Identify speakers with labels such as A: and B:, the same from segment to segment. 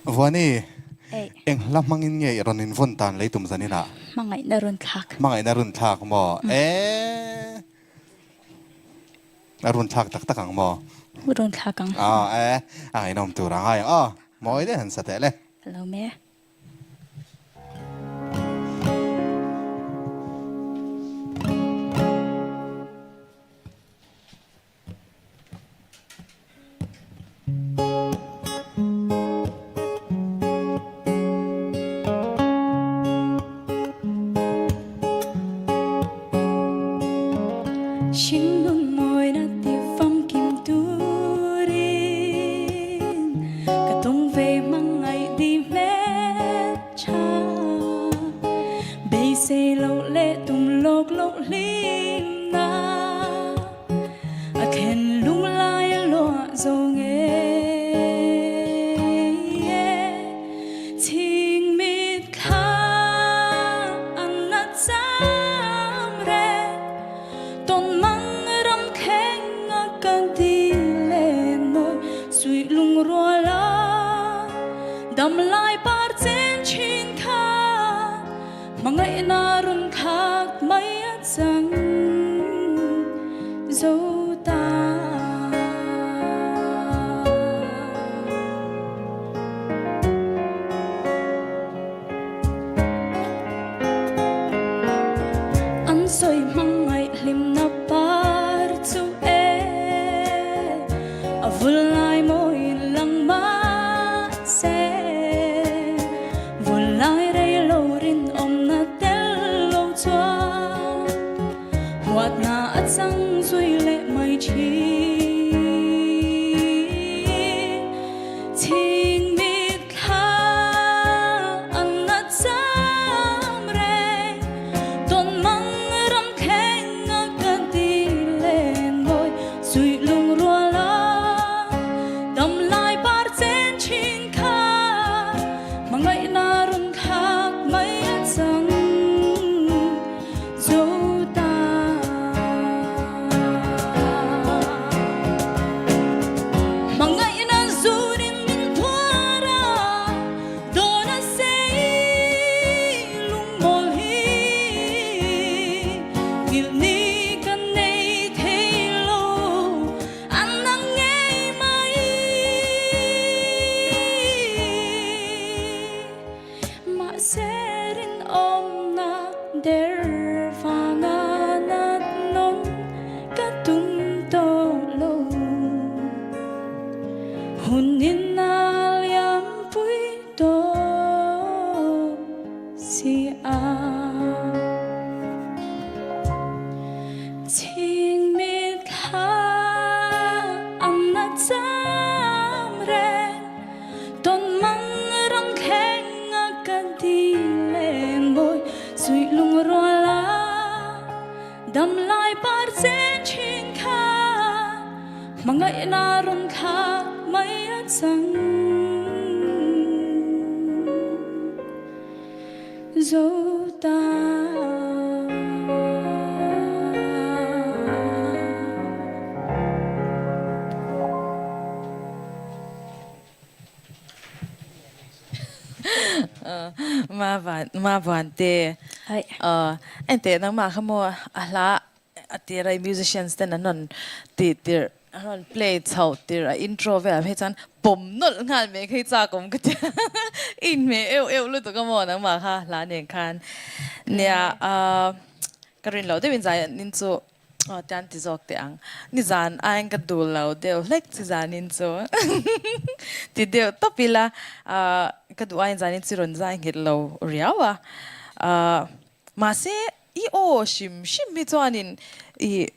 A: Vuani eng lamangin nge ronin von tan leitum zanina
B: Hmangaihna Runthlak
A: Hmangaihna mo Runthlak tak takang mo
B: Runthlak ang
A: ai nom tu rang ai moi de han satele
B: hello me Shin nun moi na ti pham kim turin katong ve mangai di ve cha bay se lo le tum lok lo lim na a khen lung lai lo zo nghe ting mit kha an na cham re ton mang ram khen ngã cần đi lên môi suy lung rùa la đầm lại par trên chín kha mà ngày na run thác mấy chẳng dấu ta ăn xôi mang ngày lim na par chu a vul lai môi lăng má se vul lai rei lo rin om na tel lo chua hoạt na at sang duy lệ mai chi ting mit kha an na cham re ton mang ram khen ngã cần đi lên môi suy lung rùa la đầm lại par trên chín kha mà ngày na run thác mấy chẳng dấu ta mà ngày na dù đến mình thua ra đó là sẽ lung mol hi wil ni kan nei thei lo an nang nghe mai mà sẽ rin om na der vanga nat non ka tum to lo hun in na liam pui to si a ting mit kha an na cham re ton mang ram khen ngã cần đi lên môi suy lung rùa la đầm lại par trên chín kha mà ngày na run thác mấy chẳng dấu ta
C: ma van te
B: ai
C: ente nang ma khamo ala atirai musicians ten anon ti tir anon play chau tir intro ve a pechan pom nol ngal me khai cha kom ka in me eu lu to ka mo nang ma kha la nen khan nia karin lo de win zai nin chu tan ti zok te ang ni zan ang ka dul lo de lek ti zan nin chu ti de to pila ka du ain zan nin chi ron zai ngit lo riawa ma se I o shim mi chuanin I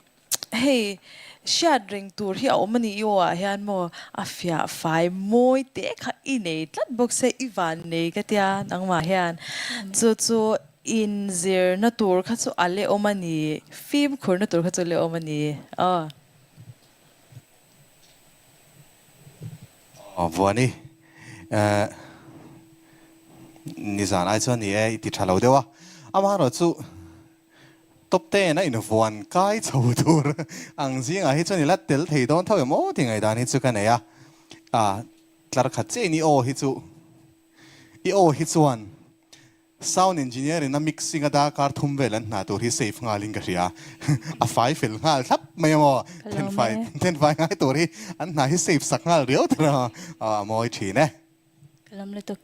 C: hey shad ring tur hi a omani I o a hian mo a fia fai moi te kha I nei tlat bok se Ivan nei ka tia nangma hian chu in zir na tur kha chu ale omani film khur na tur kha chu le omani
A: Vuani nizan ai chuan ni ti thalo dewa ama ro chu top ten in vuan kai chho tur ang zinga hi chuan la tel thei don thaw mo ti ngai dan hi chu kan ya tlar khat che ni o hi chu i o hi chuan sound engineer in a mixing a da kar thum velan na tur hi safe ngalin ka ria a fai fil ngal thap mai mo ten fai ngai tur hi an na hi safe sak ngal riau tra a moi thi ne
B: kalam le to